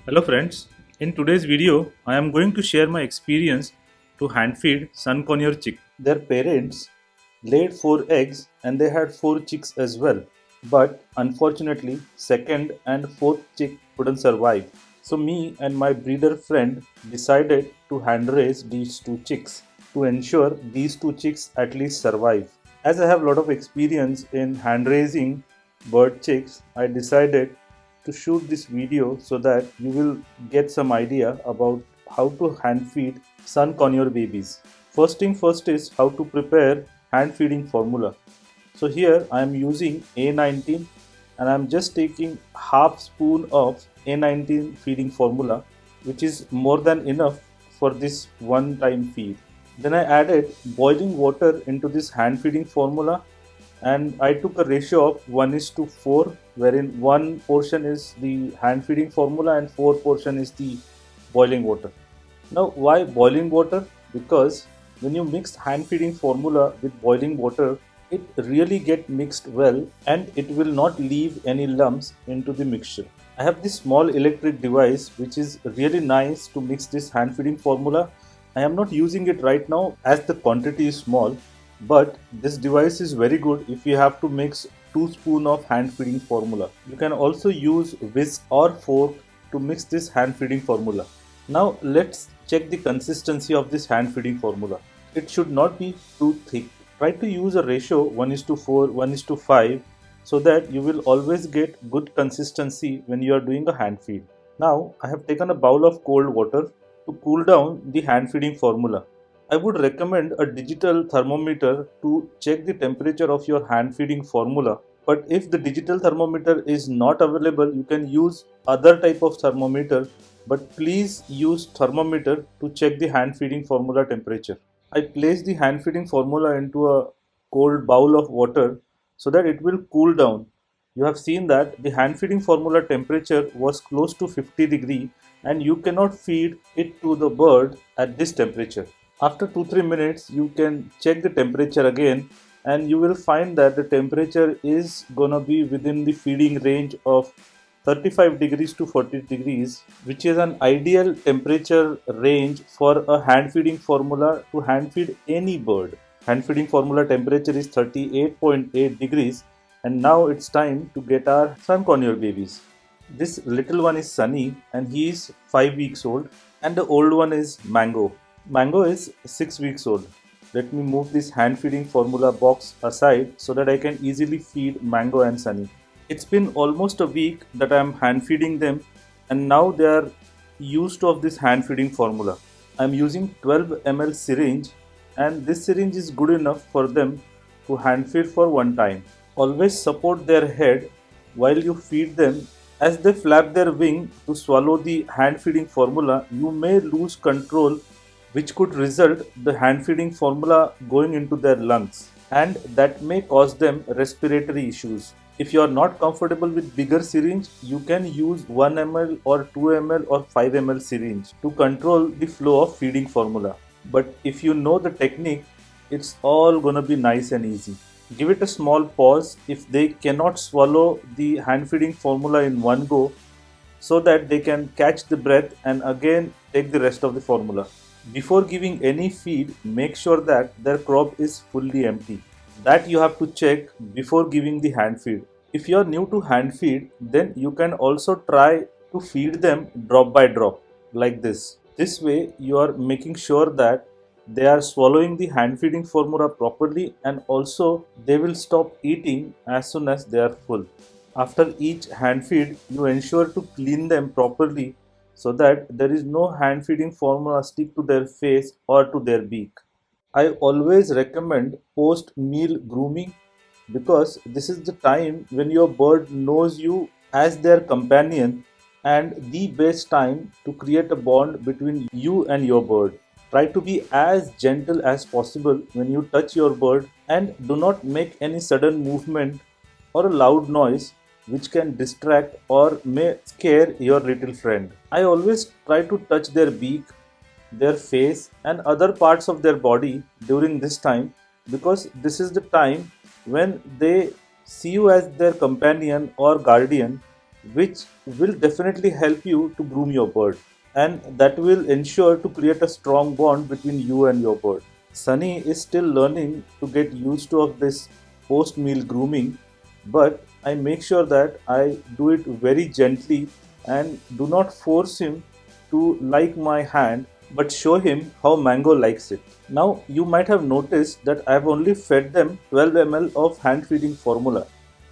Hello friends, in today's video I am going to share my experience to hand feed Sun Conure chick. Their parents laid 4 eggs and they had 4 chicks as well, but unfortunately second and fourth chick couldn't survive. So me and my breeder friend decided to hand raise these 2 chicks to ensure these 2 chicks at least survive. As I have a lot of experience in hand raising bird chicks, I decided to shoot this video so that you will get some idea about how to hand feed Sun Conure babies. First thing first is how to prepare hand feeding formula. So here I am using A19 and I am just taking half spoon of A19 feeding formula, which is more than enough for this one time feed. Then I added boiling water into this hand feeding formula and I took a ratio of 1:4, wherein 1 portion is the hand feeding formula and 4 portion is the boiling water. Now why boiling water? Because when you mix hand feeding formula with boiling water, it really get mixed well and it will not leave any lumps into the mixture. I have this small electric device which is really nice to mix this hand feeding formula. I am not using it right now as the quantity is small, but this device is very good if you have to mix 2 spoons of hand feeding formula. You can also use whisk or fork to mix this hand feeding formula. Now let's check the consistency of this hand feeding formula. It should not be too thick. Try to use a ratio 1:4, 1:5 so that you will always get good consistency when you are doing a hand feed. Now I have taken a bowl of cold water to cool down the hand feeding formula. I would recommend a digital thermometer to check the temperature of your hand feeding formula. But if the digital thermometer is not available, you can use other type of thermometer. But please use thermometer to check the hand feeding formula temperature. I place the hand feeding formula into a cold bowl of water so that it will cool down. You have seen that the hand feeding formula temperature was close to 50 degree and you cannot feed it to the bird at this temperature. After 2-3 minutes you can check the temperature again and you will find that the temperature is gonna be within the feeding range of 35 degrees to 40 degrees, which is an ideal temperature range for a hand feeding formula to hand feed any bird. Hand feeding formula temperature is 38.8 degrees and now it's time to get our Sun Conure babies. This little one is Sunny and he is 5 weeks old and the old one is Mango. Mango is 6 weeks old. Let me move this hand feeding formula box aside so that I can easily feed Mango and Sunny. It's been almost a week that I am hand feeding them and now they are used to of this hand feeding formula. I am using 12 ml syringe and this syringe is good enough for them to hand feed for one time. Always support their head while you feed them. As they flap their wing to swallow the hand feeding formula, you may lose control, which could result the hand feeding formula going into their lungs and that may cause them respiratory issues. If you are not comfortable with bigger syringe, you can use 1 ml or 2 ml or 5 ml syringe to control the flow of feeding formula. But if you know the technique, it's all gonna be nice and easy. Give it a small pause if they cannot swallow the hand feeding formula in one go so that they can catch the breath and again take the rest of the formula. Before giving any feed, make sure that their crop is fully empty. That you have to check before giving the hand feed. If you are new to hand feed, then you can also try to feed them drop by drop like this. This way you are making sure that they are swallowing the hand feeding formula properly and also they will stop eating as soon as they are full. After each hand feed, you ensure to clean them properly so that there is no hand feeding formula stick to their face or to their beak. I always recommend post meal grooming because this is the time when your bird knows you as their companion and the best time to create a bond between you and your bird. Try to be as gentle as possible when you touch your bird and do not make any sudden movement or a loud noise which can distract or may scare your little friend. I always try to touch their beak, their face and other parts of their body during this time because this is the time when they see you as their companion or guardian which will definitely help you to groom your bird, and that will ensure to create a strong bond between you and your bird. Sunny is still learning to get used to of this post-meal grooming, but I make sure that I do it very gently and do not force him to like my hand, but show him how Mango likes it. Now you might have noticed that I have only fed them 12 ml of hand feeding formula,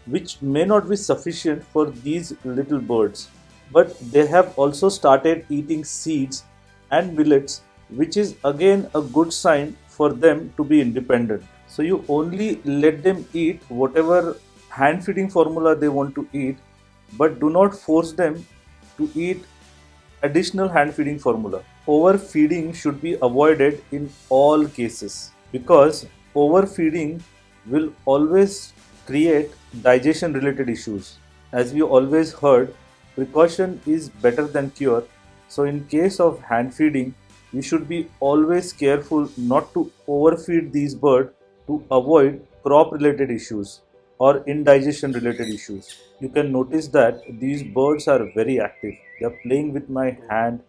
which may not be sufficient for these little birds, but they have also started eating seeds and millets, which is again a good sign for them to be independent. So you only let them eat whatever hand feeding formula they want to eat, but do not force them to eat additional hand feeding formula. Overfeeding should be avoided in all cases, because overfeeding will always create digestion related issues. As we always heard, precaution is better than cure. So in case of hand feeding, we should be always careful not to overfeed these birds to avoid crop related issues or indigestion related issues. You can notice that these birds are very active. They are playing with my hand,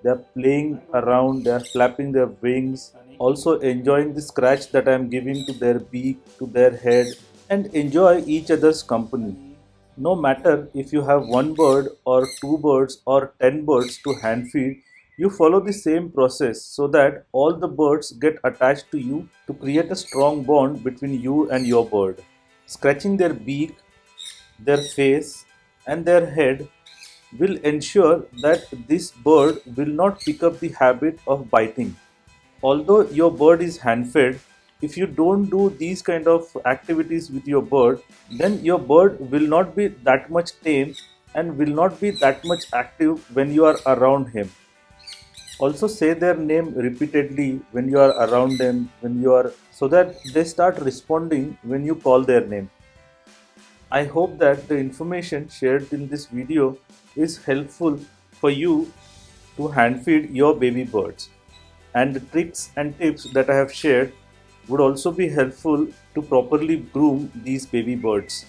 they are playing around, they are flapping their wings, also enjoying the scratch that I am giving to their beak, to their head, and enjoy each other's company. No matter if you have one bird or two birds or 10 birds to hand feed, you follow the same process so that all the birds get attached to you to create a strong bond between you and your bird. Scratching their beak, their face, and their head will ensure that this bird will not pick up the habit of biting. Although your bird is hand fed, if you don't do these kind of activities with your bird, then your bird will not be that much tame and will not be that much active when you are around him. Also say their name repeatedly when you are around them, so that they start responding when you call their name. I hope that the information shared in this video is helpful for you to hand feed your baby birds, and the tricks and tips that I have shared would also be helpful to properly groom these baby birds.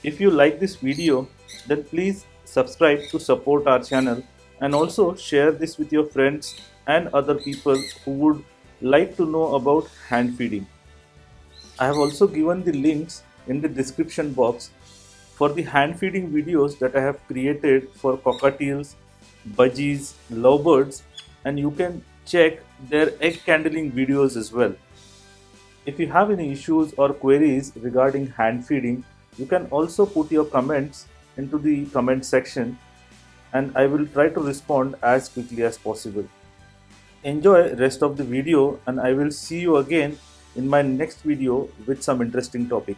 If you like this video, then please subscribe to support our channel, and also share this with your friends and other people who would like to know about hand feeding. I have also given the links in the description box for the hand feeding videos that I have created for cockatiels, budgies, lovebirds, and you can check their egg candling videos as well. If you have any issues or queries regarding hand feeding, you can also put your comments into the comment section, and I will try to respond as quickly as possible. Enjoy rest of the video, and I will see you again in my next video with some interesting topic.